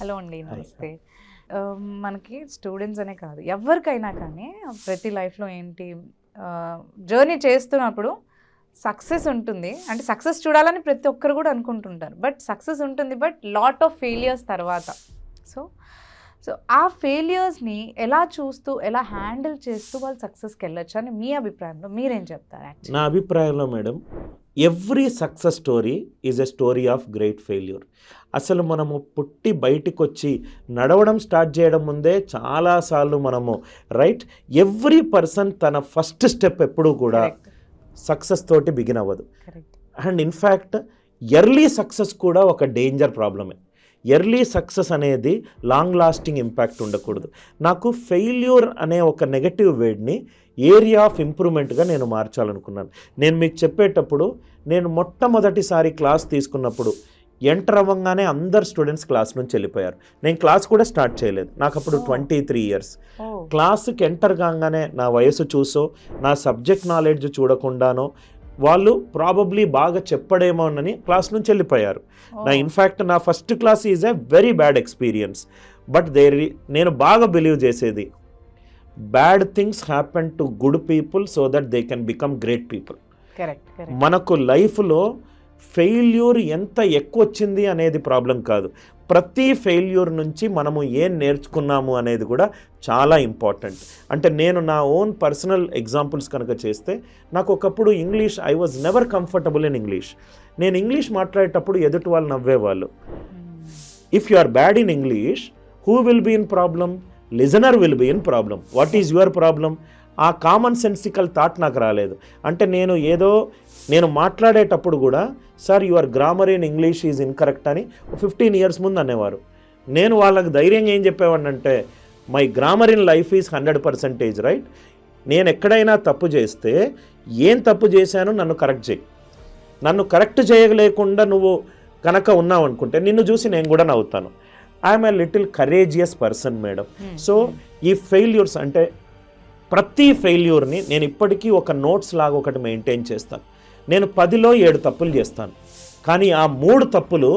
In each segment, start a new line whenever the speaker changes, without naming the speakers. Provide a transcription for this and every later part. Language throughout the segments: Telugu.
హలో అండి, నమస్తే. మనకి స్టూడెంట్స్ అనే కాదు, ఎవరికైనా కానీ ప్రతి లైఫ్లో ఏంటి జర్నీ చేస్తున్నప్పుడు సక్సెస్ ఉంటుంది. అంటే సక్సెస్ చూడాలని ప్రతి ఒక్కరు కూడా అనుకుంటుంటారు. బట్ సక్సెస్ ఉంటుంది, బట్ లాట్ ఆఫ్ ఫెయిలియర్స్ తర్వాత. సో సో ఆ ఫెయిలియర్స్ని ఎలా చూస్తూ, ఎలా హ్యాండిల్ చేస్తూ వాళ్ళు సక్సెస్కి వెళ్ళొచ్చు అని మీ అభిప్రాయంలో మీరేం చెప్తారు?
నా అభిప్రాయంలో madam, every success story is a story of great failure. అసలు మనము పుట్టి బయటికి వచ్చి నడవడం స్టార్ట్ చేయడం ముందే చాలాసార్లు మనము ఎవ్రీ పర్సన్ తన ఫస్ట్ స్టెప్ ఎప్పుడూ కూడా సక్సెస్ తోటి బిగిన్ అవ్వదు. అండ్ ఇన్ఫ్యాక్ట్ ఎర్లీ సక్సెస్ కూడా ఒక డేంజర్ ప్రాబ్లమే. ఎర్లీ సక్సెస్ అనేది లాంగ్ లాస్టింగ్ ఇంపాక్ట్ ఉండకూడదు. నాకు ఫెయిల్యూర్ అనే ఒక నెగటివ్ వేడ్ని ఏరియా ఆఫ్ ఇంప్రూవ్మెంట్గా నేను మార్చాలనుకున్నాను. నేను మీకు చెప్పేటప్పుడు, నేను మొట్టమొదటిసారి క్లాస్ తీసుకున్నప్పుడు ఎంటర్ అవ్వగానే అందరు స్టూడెంట్స్ క్లాస్ నుంచి వెళ్ళిపోయారు. నేను క్లాస్ కూడా స్టార్ట్ చేయలేదు. నాకు అప్పుడు 23 years. క్లాస్కి ఎంటర్ కాగానే నా వయసు చూసో, నా సబ్జెక్ట్ నాలెడ్జ్ చూడకుండానో వాళ్ళు ప్రాబబ్లీ బాగా చెప్పడేమోనని క్లాస్ నుంచి వెళ్ళిపోయారు. ఇన్ఫ్యాక్ట్ నా first class is a very bad experience. But నేను బాగా బిలీవ్ చేసేది, bad things happen to good people so that they can become great people. మనకు లైఫ్లో ఫెయిల్యూర్ ఎంత ఎక్కువ వచ్చింది అనేది ప్రాబ్లం కాదు. ప్రతి ఫెయిల్యూర్ నుంచి మనము ఏం నేర్చుకున్నాము అనేది కూడా చాలా ఇంపార్టెంట్. అంటే నేను నా ఓన్ పర్సనల్ ఎగ్జాంపుల్స్ కనుక చేస్తే, నాకు ఒకప్పుడు English, I was never comfortable in English. నేను ఇంగ్లీష్ మాట్లాడేటప్పుడు ఎదుటి వాళ్ళు నవ్వేవాళ్ళు. If you are bad in English, who will be in problem? Listener will be in problem. What is your problem? ఆ కామన్ సెన్సికల్ థాట్ నాకు రాలేదు. అంటే నేను మాట్లాడేటప్పుడు కూడా, sir your grammar in English is incorrect అని 15 years ముందు అనేవారు. నేను వాళ్ళకి ధైర్యంగా ఏం చెప్పేవాడిని అంటే, my grammar in life is 100% right. నేను ఎక్కడైనా తప్పు చేస్తే, ఏం తప్పు చేశానో నన్ను కరెక్ట్ చేయి. నన్ను కరెక్ట్ చేయలేకుండా నువ్వు కనుక ఉన్నావు అనుకుంటే, నిన్ను చూసి నేను కూడా నవ్వుతాను. I'm a little courageous person madam. So ఈ ఫెయిల్యూర్స్ అంటే, ప్రతి ఫెయిల్యూర్ని నేను ఇప్పటికీ ఒక నోట్స్ లాగా ఒకటి మెయింటైన్ చేస్తాను. నేను 10లో 7 తప్పులు చేస్తాను, కానీ ఆ 3 తప్పులు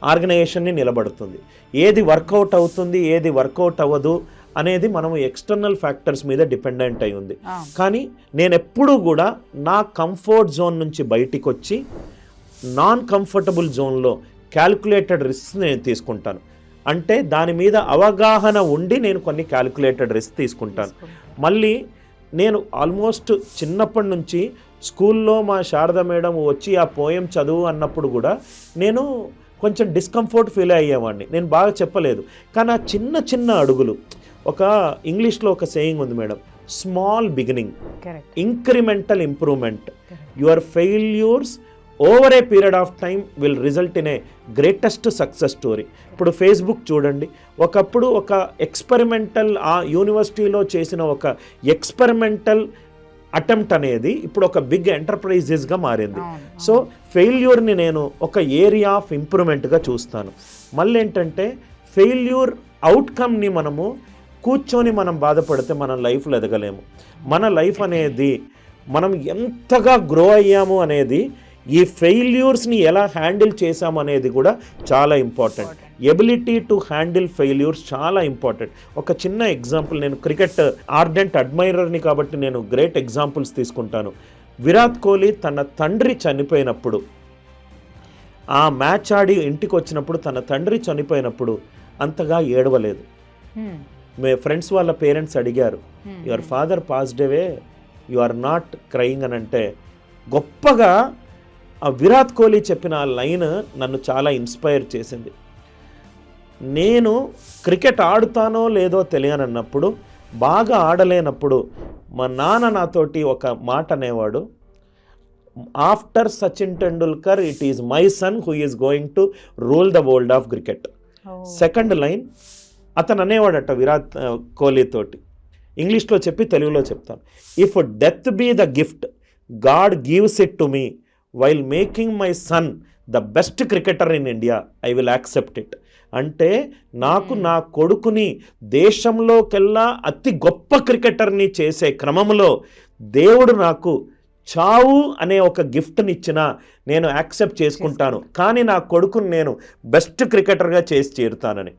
ఆర్గనైజేషన్ని నిలబడుతుంది. ఏది వర్కౌట్ అవుతుంది, ఏది వర్కౌట్ అవ్వదు అనేది మనం ఎక్స్టర్నల్ ఫ్యాక్టర్స్ మీద డిపెండెంట్ అయి ఉంది. కానీ నేను ఎప్పుడూ కూడా నా కంఫర్ట్ జోన్ నుంచి బయటికి వచ్చి నాన్ కంఫర్టబుల్ జోన్లో క్యాల్కులేటెడ్ రిస్క్ నేను తీసుకుంటాను. అంటే దాని మీద అవగాహన ఉండి నేను కొన్ని క్యాల్కులేటెడ్ రిస్క్ తీసుకుంటాను. మళ్ళీ నేను ఆల్మోస్ట్ చిన్నప్పటి నుంచి స్కూల్లో మా శారద మేడం వచ్చి ఆ పోయం చదువు అన్నప్పుడు కూడా నేను కొంచెం డిస్కంఫర్ట్ ఫీల్ అయ్యేవాడిని. నేను బాగా చెప్పలేదు, కానీ ఆ చిన్న చిన్న అడుగులు, ఒక ఇంగ్లీష్లో ఒక సేయింగ్ ఉంది madam, small beginning, incremental improvement, your failures over a period of time will result in a greatest success story. ఇప్పుడు ఫేస్బుక్ చూడండి, ఒకప్పుడు ఒక ఎక్స్పెరిమెంటల్, ఆ యూనివర్సిటీలో చేసిన ఒక ఎక్స్పెరిమెంటల్ అటెంప్ట్ అనేది ఇప్పుడు ఒక బిగ్ ఎంటర్ప్రైజెస్గా మారింది. సో ఫెయిల్యూర్ని నేను ఒక ఏరియా ఆఫ్ ఇంప్రూవ్మెంట్గా చూస్తాను. మళ్ళీ ఏంటంటే, ఫెయిల్యూర్ అవుట్కమ్ని మనము కూర్చొని మనం బాధపడితే మన లైఫ్లో ఎదగలేము. మన లైఫ్ అనేది మనం ఎంతగా గ్రో అయ్యాము అనేది, ఈ ఫెయిల్యూర్స్ని ఎలా హ్యాండిల్ చేసాము అనేది కూడా చాలా important. Ability to handle failures చాలా ఇంపార్టెంట్. ఒక చిన్న ఎగ్జాంపుల్, నేను క్రికెట్ ఆర్డెంట్ అడ్మైరర్ని కాబట్టి నేను గ్రేట్ ఎగ్జాంపుల్స్ తీసుకుంటాను. విరాట్ కోహ్లీ తన తండ్రి చనిపోయినప్పుడు, ఆ మ్యాచ్ ఆడి ఇంటికి వచ్చినప్పుడు తన తండ్రి చనిపోయినప్పుడు అంతగా ఏడవలేదు. మే ఫ్రెండ్స్ వాళ్ళ పేరెంట్స్ అడిగారు, your father passed away, you are not crying అని అంటే, గొప్పగా ఆ విరాట్ కోహ్లీ చెప్పిన ఆ లైన్ నన్ను చాలా ఇన్స్పైర్ చేసింది. నేను క్రికెట్ ఆడుతానో లేదో తెలియనన్నప్పుడు, బాగా ఆడలేనప్పుడు మా నాన్న నాతోటి ఒక మాట అనేవాడు, after Sachin Tendulkar it is my son who is going to rule the world of cricket. Second line అతను అనేవాడట విరాట్ కోహ్లీ తోటి, ఇంగ్లీష్లో చెప్పి తెలుగులో చెప్తాను, if death be the gift God gives it to me while making my son the best cricketer in India I will accept it. అంటే నాకు నా కొడుకుని దేశంలోకెల్లా అతి గొప్ప క్రికెటర్ని చేసే క్రమంలో దేవుడు నాకు చావు అనే ఒక గిఫ్ట్ని ఇచ్చినా నేను యాక్సెప్ట్ చేసుకుంటాను, కానీ నా కొడుకుని నేను బెస్ట్ క్రికెటర్గా చేసి తీరుతానని.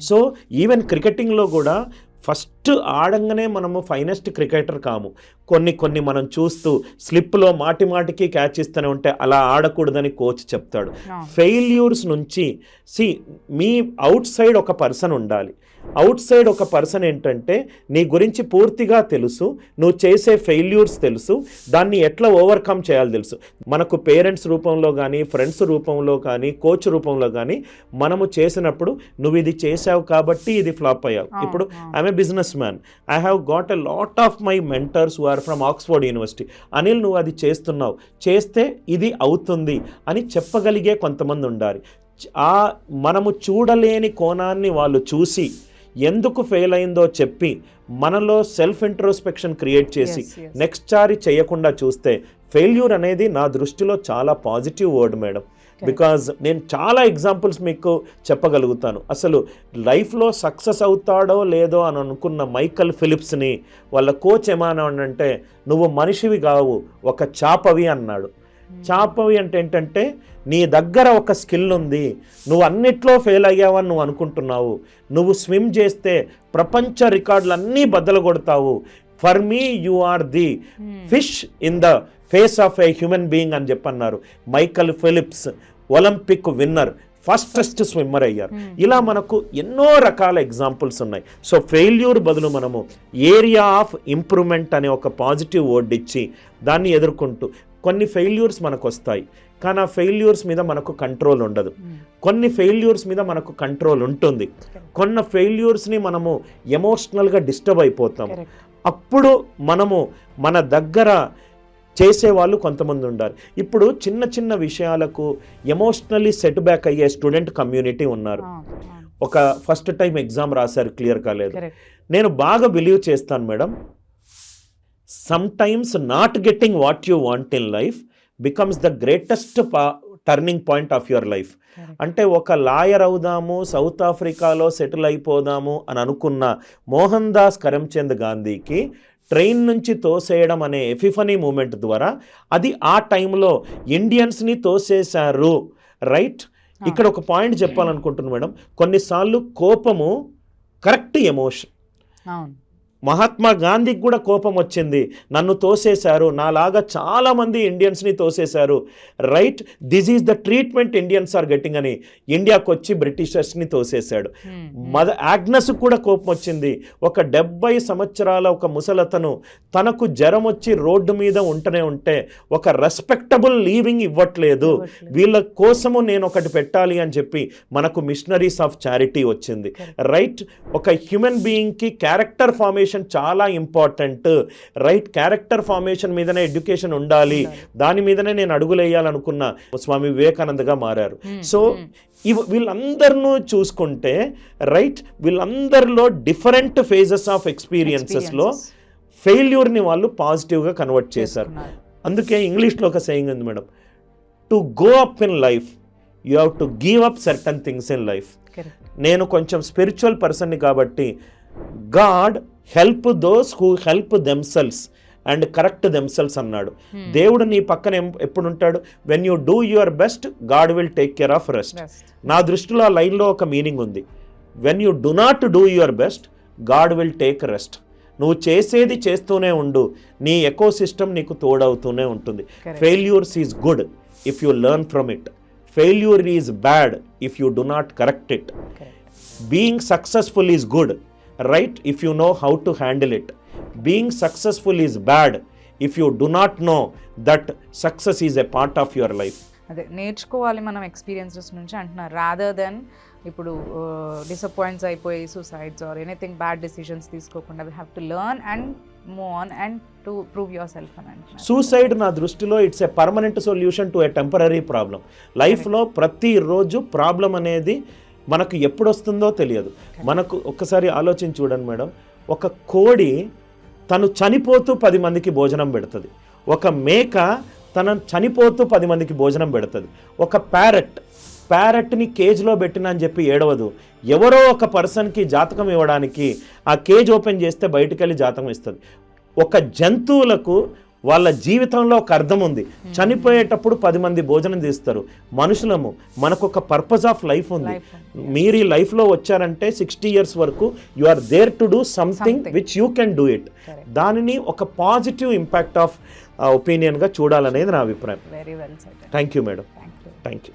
సో ఈవెన్ క్రికెటింగ్లో కూడా ఫస్ట్ ఆడంగానే మనము ఫైనెస్ట్ క్రికెటర్ కాము. కొన్ని మనం చూస్తూ స్లిప్లో మాటికి క్యాచ్ ఇస్తూనే ఉంటే అలా ఆడకూడదని కోచ్ చెప్తాడు. ఫెయిల్యూర్స్ నుంచి మీ అవుట్ సైడ్ ఒక పర్సన్ ఉండాలి. అవుట్ సైడ్ ఒక పర్సన్ ఏంటంటే నీ గురించి పూర్తిగా తెలుసు, నువ్వు చేసే ఫెయిల్యూర్స్ తెలుసు, దాన్ని ఎట్లా ఓవర్కమ్ చేయాలో తెలుసు. మనకు పేరెంట్స్ రూపంలో కానీ, ఫ్రెండ్స్ రూపంలో కానీ, కోచ్ రూపంలో కానీ మనము చేసినప్పుడు నువ్వు ఇది చేసావు కాబట్టి ఇది ఫ్లాప్ అయ్యావు. ఇప్పుడు I'm a businessman, I have got a lot of my mentors who are from Oxford University. Anil నువ్వు అది చేస్తున్నావు, చేస్తే ఇది అవుతుంది అని చెప్పగలిగే కొంతమంది ఉండాలి. మనము చూడలేని కోణాన్ని వాళ్ళు చూసి ఎందుకు ఫెయిల్ అయిందో చెప్పి మనలో సెల్ఫ్ ఇంట్రోస్పెక్షన్ క్రియేట్ చేసి నెక్స్ట్ సారి చేయకుండా చూస్తే ఫెయిల్యూర్ అనేది నా దృష్టిలో చాలా పాజిటివ్ వర్డ్ మేడం. బికాజ్ నేను చాలా ఎగ్జాంపుల్స్ మీకు చెప్పగలుగుతాను. అసలు లైఫ్లో సక్సెస్ అవుతాడో లేదో అని అనుకున్న మైకల్ ఫిలిప్స్ని వాళ్ళ కోచ్ ఏమన్నాడంటే నువ్వు మనిషివి కావు, ఒక చాపవి అన్నాడు. చాపవి అంటే ఏంటంటే నీ దగ్గర ఒక స్కిల్ ఉంది, నువ్వు అన్నిట్లో ఫెయిల్ అయ్యావని నువ్వు అనుకుంటున్నావు, నువ్వు స్విమ్ చేస్తే ప్రపంచ రికార్డులు అన్నీ బద్దలు కొడతావు, for me you are the fish in the face of a human being అని చెప్పన్నారు. Michael Phelps Olympic winner, fastest swimmer అయ్యారు. ఇలా మనకు ఎన్నో రకాల ఎగ్జాంపుల్స్ ఉన్నాయి. సో ఫెయిల్యూర్ బదులు మనము ఏరియా ఆఫ్ ఇంప్రూవ్మెంట్ అనే ఒక పాజిటివ్ వర్డ్ ఇచ్చి దాన్ని ఎదుర్కొంటూ, కొన్ని ఫెయిల్యూర్స్ మనకు వస్తాయి కానీ ఆ ఫెయిల్యూర్స్ మీద మనకు కంట్రోల్ ఉండదు, కొన్ని ఫెయిల్యూర్స్ మీద మనకు కంట్రోల్ ఉంటుంది, కొన్ని ఫెయిల్యూర్స్ని మనము ఎమోషనల్గా డిస్టర్బ్ అయిపోతాము. అప్పుడు మనము మన దగ్గర చేసేవాళ్ళు కొంతమంది ఉండాలి. ఇప్పుడు చిన్న చిన్న విషయాలకు ఎమోషనల్లీ సెట్ బ్యాక్ అయ్యే స్టూడెంట్ కమ్యూనిటీ ఉన్నారు. ఒక ఫస్ట్ టైం ఎగ్జామ్ రాశారు, క్లియర్ కాలేదు. నేను బాగా బిలీవ్ చేస్తాను madam, sometimes not getting what you want in life becomes the greatest turning point of your life. అంటే ఒక లాయర్ అవుదాము, సౌత్ ఆఫ్రికాలో సెటిల్ అయిపోదాము అని అనుకున్న మోహన్ దాస్ కరమ్చంద్ గాంధీకి ట్రైన్ నుంచి తోసేయడం అనే ఎపిఫనీ మూమెంట్ ద్వారా అది ఆ టైంలో ఇండియన్స్ని తోసేశారు. రైట్, ఇక్కడ ఒక పాయింట్ చెప్పాలనుకుంటున్నాను మేడం, కొన్నిసార్లు కోపము కరెక్ట్ ఎమోషన్. మహాత్మా గాంధీకి కూడా కోపం వచ్చింది, నన్ను తోసేశారు, నాలాగా చాలామంది ఇండియన్స్ని తోసేశారు. Right, this is the treatment Indians are getting అని ఇండియాకి వచ్చి బ్రిటిషర్స్ని తోసేశాడు. ఆగ్నస్ కూడా కోపం వచ్చింది. ఒక 70 సంవత్సరాల ఒక ముసలతను తనకు జ్వరం వచ్చి రోడ్డు మీద ఉంటే ఒక రెస్పెక్టబుల్ లీవింగ్ ఇవ్వట్లేదు, వీళ్ళ కోసము నేను ఒకటి పెట్టాలి అని చెప్పి మనకు మిషనరీస్ ఆఫ్ చారిటీ వచ్చింది. రైట్, ఒక హ్యూమన్ బీయింగ్కి క్యారెక్టర్ ఫార్మేషన్ చాలా ఇంపార్టెంట్. రైట్, క్యారెక్టర్ ఫార్మేషన్ మీదనే ఎడ్యుకేషన్ ఉండాలి, దాని మీదనే నేను అడుగులేయాలనుకున్న స్వామి వివేకానందగా మారారు. సో వీళ్ళందరినూ చూసుకుంటే రైట్, వీళ్ళందరిలో డిఫరెంట్ ఫేజెస్ ఆఫ్ ఎక్స్పీరియన్సెస్లో ఫెయిల్యూర్ని వాళ్ళు పాజిటివ్గా కన్వర్ట్ చేశారు. అందుకే ఇంగ్లీష్లో ఒక సేయింగ్ ఉంది madam, to go up in life you have to give up certain things in life. నేను కొంచెం స్పిరిచువల్ పర్సన్ని కాబట్టి God help those who help themselves and correct themselves అన్నాడు. దేవుడు నీ పక్కన ఎప్పుడు ఉంటాడు? When you do your best God will take care of rest. నా దృష్టిలో ఆ లైన్లో ఒక మీనింగ్ ఉంది, when you do not do your best God will take rest. నువ్వు చేసేది చేస్తూనే ఉండు, నీ ఎకో సిస్టమ్ నీకు తోడవుతూనే ఉంటుంది. Failures is good if you learn from it, failure is bad if you do not correct it. Being successful is good, right, if you know how to handle it. Being successful is bad if you do not know that success is a part of your life.
అదే నేర్చుకోవాలి మనం ఎక్స్పీరియన్సెస్ నుంచి అంటున్నారు, రాదర్ దెన్ ఇప్పుడు డిసప్పాయింట్స్ అయిపోయి suicides or anything bad decisions తీసుకోకుండా we have to learn and move on and to prove yourself అని అంటున్నారు.
సూసైడ్ నా దృష్టిలో it's a permanent solution to a temporary problem. లైఫ్లో ప్రతిరోజు ప్రాబ్లం అనేది మనకు ఎప్పుడు వస్తుందో తెలియదు. మనకు ఒక్కసారి ఆలోచించి చూడండి మేడం, ఒక కోడి తను చనిపోతూ 10 మందికి భోజనం పెడుతుంది, ఒక మేక తన చనిపోతూ 10 మందికి భోజనం పెడుతుంది, ఒక ప్యారెట్ని కేజ్లో పెట్టినా అని చెప్పి ఏడవదు, ఎవరో ఒక పర్సన్కి జాతకం ఇవ్వడానికి ఆ కేజ్ ఓపెన్ చేస్తే బయటికి వెళ్ళి జాతకం ఇస్తుంది. ఒక జంతువులకు వాళ్ళ జీవితంలో ఒక అర్థం ఉంది. చనిపోయేటప్పుడు 10 మంది భోజనం చేస్తారు. మనుషులము, మనకు ఒక పర్పస్ ఆఫ్ లైఫ్ ఉంది. మీరు ఈ లైఫ్లో వచ్చారంటే 60 years వరకు you are there to do something which you can do it. దానిని ఒక పాజిటివ్ ఇంపాక్ట్ ఆఫ్ ఒపీనియన్గా చూడాలనేది నా అభిప్రాయం.
Very well said.
Thank you madam. Thank you.